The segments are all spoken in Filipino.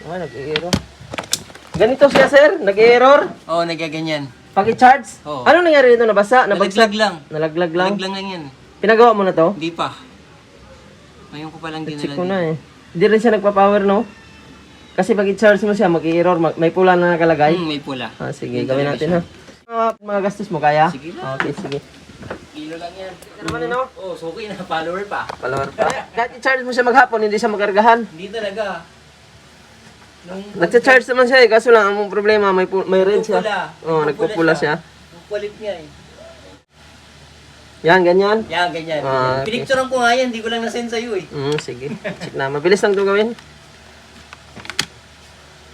Ah, nag-error. Ganito siya, sir? Nag-error? Oo, nagaganyan. Pag i-charge? Oo. Ano nangyari dito? Nabasa? Nabagsak? Nalaglag lang. Nalaglag lang? Nalaglag lang yan. Pinagawa mo na to? Hindi pa. Ngayon ko palang Check dinala ko dito. na eh. Hindi rin siya nagpa-power, no? Kasi pag i-charge mo siya, mag-error. May pula na nakalagay. May pula. Ah, sige, Yun gawin talaga natin siya. ha. Mga gastos mo, kaya? Sige lang. Okay, sige. Kilo lang yan. Ano naman no? Oo, so okay na. Follower pa. Palawar pa. Kahit i-charge mo siya maghapon, hindi siya makargahan. Hindi talaga. Nung Nagcha-charge naman siya eh, kaso lang ang problema, may red siya. Oo, nagpupula siya. Yung kulit niya eh. Yan, ganyan. Yan, ganyan. Ah, okay. Pinicturean ko nga yan. Hindi ko lang nasend sa'yo eh. Sige. Check na. Mabilis lang ito gawin.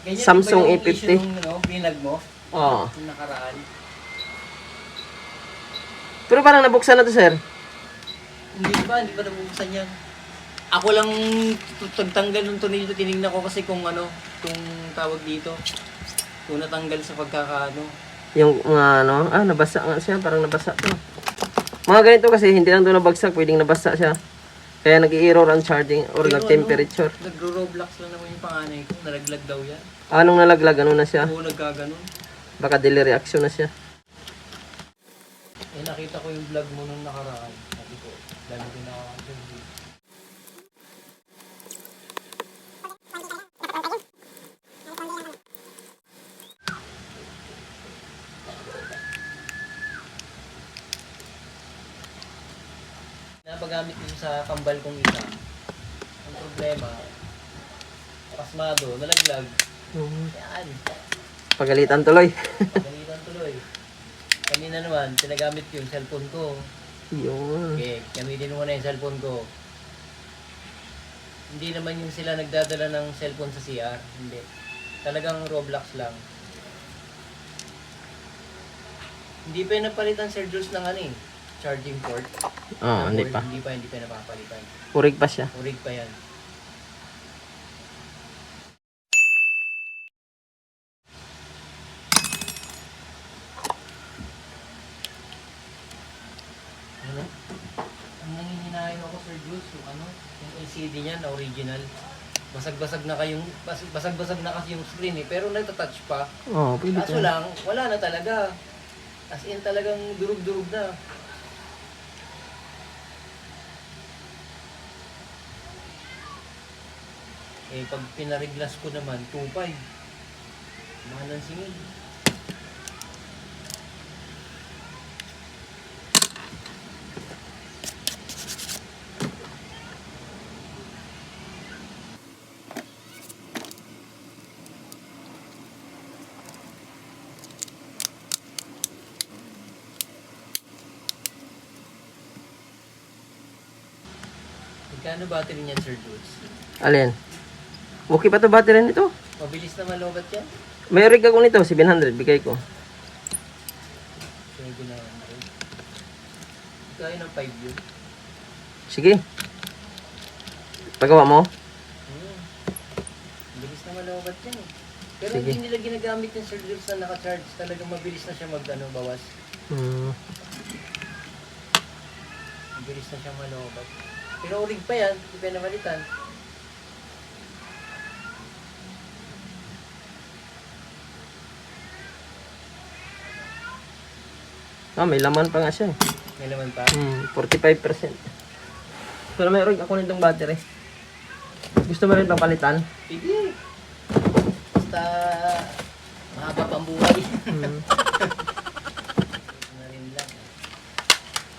Ganyan Samsung ba yung A50? issue nung binag mo? Oo. Yung nakaraan. Pero parang nabuksan na to, sir. Hindi pa nabubuksan yan. Ako lang tagtanggal ng tornilyo, tinignan ko kasi kung ano, kung tawag dito. Kung natanggal sa pagkakaano. Yung ano, nabasa nga siya. Parang nabasa to. Mga ganito kasi, hindi lang ito nabagsak. Pwedeng nabasa siya. Kaya nag-i-error ang charging or Pero nag-temperature. Nagro-roblox lang naman yung panganay ko. Nalaglag daw yan. Anong nalaglag? Ano na siya? Oo, nagkaganon. Baka delay reaction na siya. Eh, nakita ko yung vlog mo nung nakaraan. Sabi ko, dami ko nakakasyon. Napagamit ko sa kambal kong isa. Ang problema, pasmado, nalaglag. Yan. Pagalitan tuloy. Pagalitan tuloy. Kanina naman, pinagamit ko yung cellphone ko. Yun. Okay, gamitin mo na yung cellphone ko. Hindi naman yung sila nagdadala ng cellphone sa CR. Hindi. Talagang Roblox lang. Hindi pa yung napalitan, Sir Jules, ng ano eh. Charging port. Hindi pa. Hindi pa napapalitan. Purig pa siya. Urig pa yan. Ano? Ang nanghihinayin ako, Sir Jules, yung LCD niya na original. Basag-basag na kasi yung screen eh, pero nagtatouch pa. Pwede Kaso lang, wala na talaga. As in talagang durug-durug na. Eh, pag pinariglas ko naman, 2.5. Mahal ang singil. Magkano battery niyan, Sir Jules? Alin? Okay pa to battery nito? Mabilis na malobat yan? May rig ako nito, 700. Bigay ko. Pwede na yan. Kaya ng 5 yun. Sige. Pagawa mo? Mabilis na malobat yan eh. Pero Sige. hindi nila ginagamit yung Sir Jules na naka-charge. Talagang mabilis na siya bawas. Mabilis na siya malobat. Pero urig pa yan, hindi pa namalitan. May laman pa nga siya. May laman pa. 45%. Pero may rig ako nitong battery. Gusto mo rin papalitan? Sige. Basta mahaba pang buhay. Na rin lang.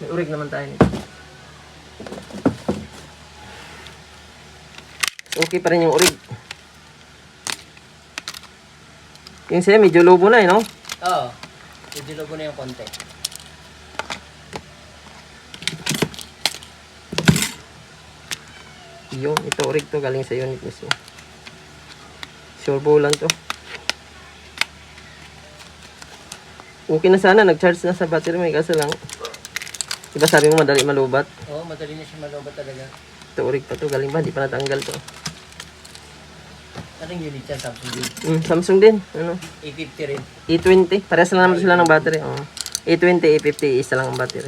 May urig naman tayo nito. Okay pa rin yung urig. Yung siya, medyo lobo na no? Oo. Medyo lobo na yung konti. Yung, ito urig to, galing sa unit mismo. Sure po lang to. Okay na sana, nag-charge na sa battery mo, kaso lang. Diba sabi mo madali malubat? Oo, madali na siya malobat talaga. Ito urig pa to, galing ba? Hindi pa natanggal to. Anong unit yan, Samsung din? Samsung din, ano? A50 rin. E20, parehas lang naman sila ng battery. A20, A50, isa lang ang battery.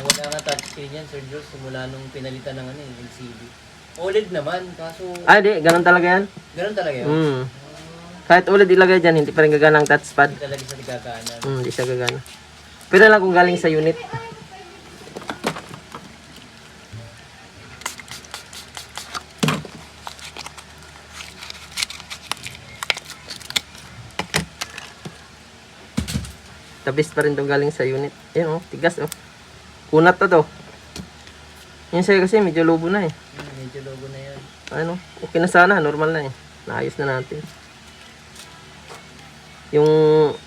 Wala nga touchscreen yan, Sir Jules, simula nung pinalitan ng LCD. OLED naman, kaso Ah, di. Ganun talaga yan. ganun talaga yun. Hmm. Kahit ulit ilagay dyan, hindi pa rin gagana ang touchpad. Hindi talaga sa tigaganan. Hindi siya gagana. Pero lang kung galing sa unit. Tabis pa rin itong galing sa unit. Yan oh, tigas oh. Kunat na to. Yung sa'yo kasi medyo lobo na eh. Medyo logo na yun. Ano, okay na sana, normal na eh. Naayos na natin. Yung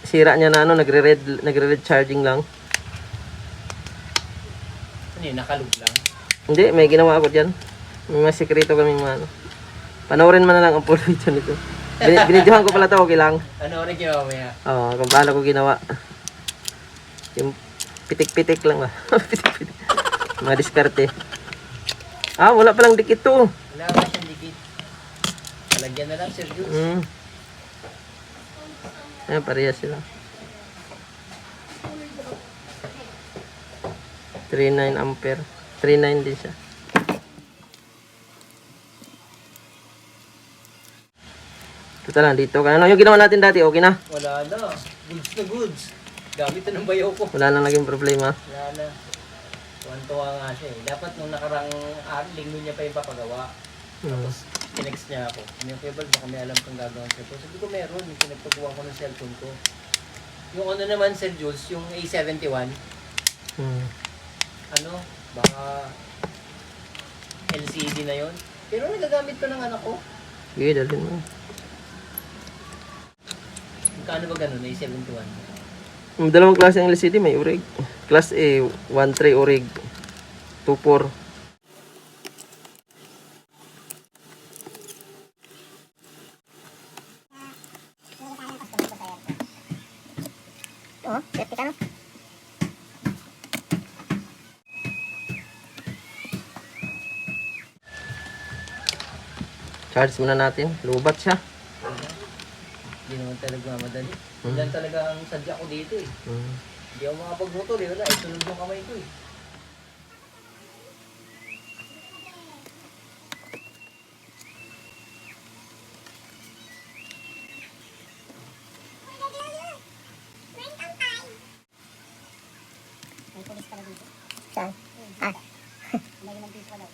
sira niya na ano, nagre-red charging lang. Ano yun, nakalog lang. Hindi, may ginawa ako diyan. May mga sekreto kaming mga ano. Panoorin mo na lang ang full video nito. Binidyohan ko pala to, okay lang. Ano rin ginawa mo yan? Oo, kung paano ko ginawa. Yung pitik-pitik lang ba? Pitik-pitik. Mga diskarte. Ah, wala palang dikit to. Wala ka siyang dikit. Palagyan na lang, Sir Jules. Hmm. Ayan, parehas sila. 3.9 ampere. 3.9 din siya. Ito lang dito. Ano yung ginawa natin dati? Okay na? Wala na. Goods na goods. Gamit na ng bayaw ko. Wala na naging problema. Wala na. Tuwan-tuwa nga siya eh. Dapat nung nakarang linggo niya pa yung papagawa. Tapos, tinext niya ako. Ano yung Kuya Bal, baka may alam kang gagawin sa cellphone. Sabi ko meron, yung pinagpagawa ko ng cellphone ko. Yung ano naman, Sir Jules, yung A71, ano, baka LCD na yon. Pero nagagamit ko ng anak ko. Sige, dalhin mo. Magkano ba ganun, A71? May dalawang klase ng LCD, may urig. Class A, 1.3 urig. 2.4. Oh, berarti kan? Charge muna natin. Lubat siya. Hindi naman talaga madali. Yan talaga ang sadya ko dito eh. Hindi ako makapag-motor eh. Wala, isunod yung kamay ko eh. May pulis pala dito. Saan? Ah. May 5 piso ka daw.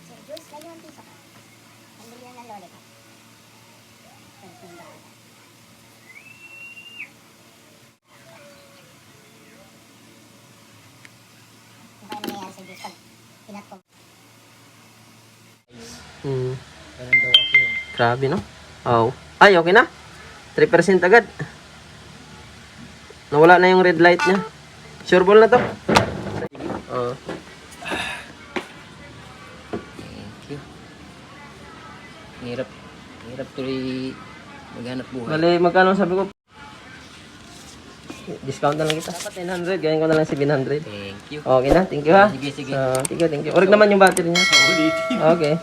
Sir Jules, may 5 piso ka. Pambili lang ng lollipop. Ano kaya mangyayari sa Jules pag pinat ko? Ganun daw kasi yun. Grabe, no? Oh. Ay, okay na. 3% agad. Nawala na yung red light niya. Sure ball na to. Oh. Thank you. Hirap. Hirap tuloy maghanap buhay. Bale, magkano sabi ko? Discount na lang kita. Dapat 900, gawin ko na lang 700. Thank you. Okay na, thank you ha. Sige, sige. Thank you. Oreg naman yung battery niya. Ulitin. Okay.